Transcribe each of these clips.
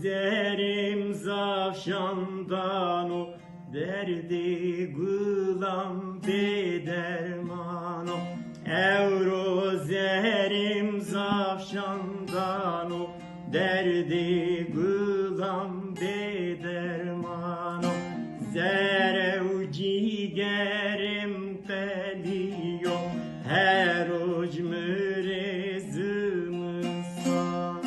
zerim zavşandan o derdi gulam bedermano. Evro zerim zavşandan o derdi gulam bedermano. Zerev cigerim peliyo her uc mürezımı sanu.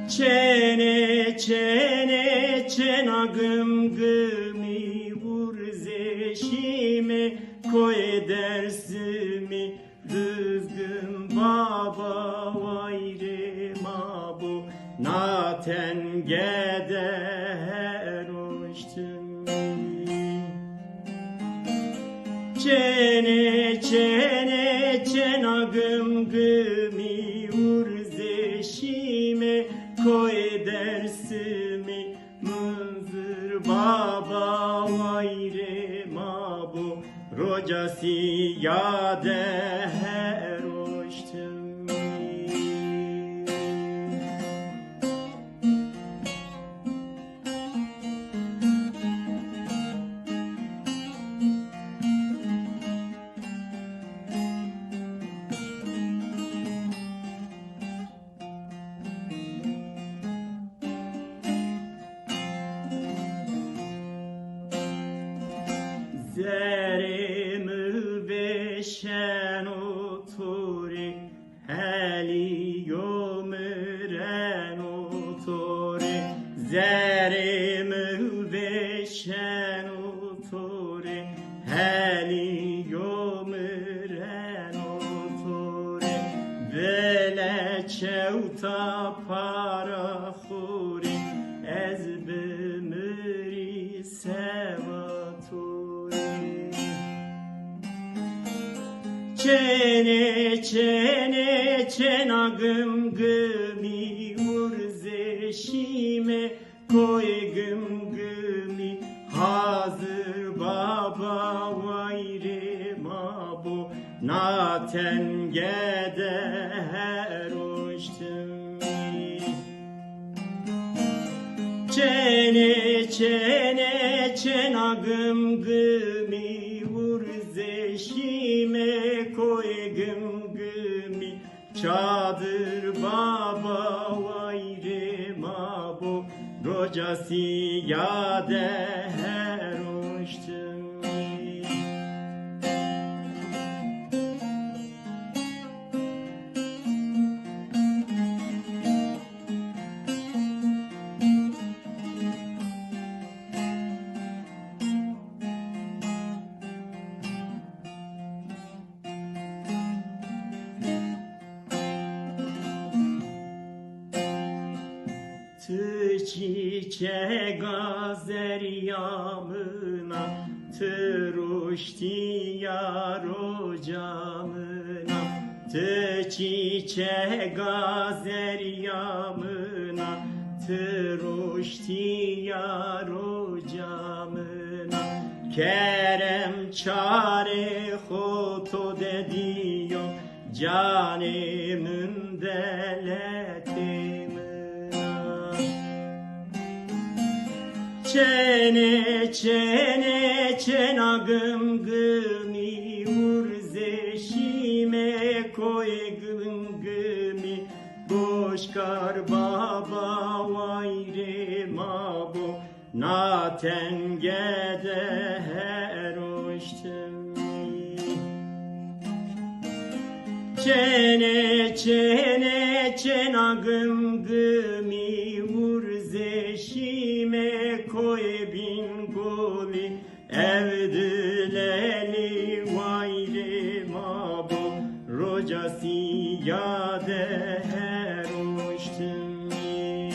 Çene çene çenagım gımi vur zeşime koy dersimi düzgün baba vayre mabu naten geder uçtumi. Çene çene çenagım gımi vur zeşime koy dersimi mınzır baba vayre mabu rocası yade her uçtumi. Zerimi beşen oturi heliyo müren oturi. Zerimi beşen oturi heliyo müren oturi. Vele çevta para khuri ez bimri sevaturi. Çene çene çenagım gımi vur zeşime koy gım gımi hazır baba vayre mabu naten geder uçtumi. Çene çene çenagım gımi vur zeşime koy gım gımi çadır baba vayre mabu rocası yade her uçtumi. Çiçe gazer yamına tıruşti yar ocamına. Çiçe gazer yamına tıruşti yar ocamına. Kerem çare hoto dediyo canımın deletimi. Çene çene çenagım gımi vur zeşime koy gım gımi boşkar baba vayre mabu naten geder uçtumi. Çene çene çenagım gımi vur zeşime koy bin goli evdüleli vayre mabu rocası yade her uçtumi.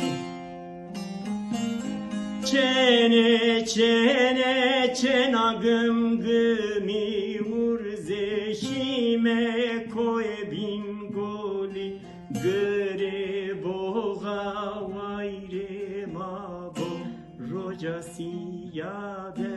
Çene çene çenagım gımi vur zeşime koy bin goli gıre boğa vayre mabu rocası yade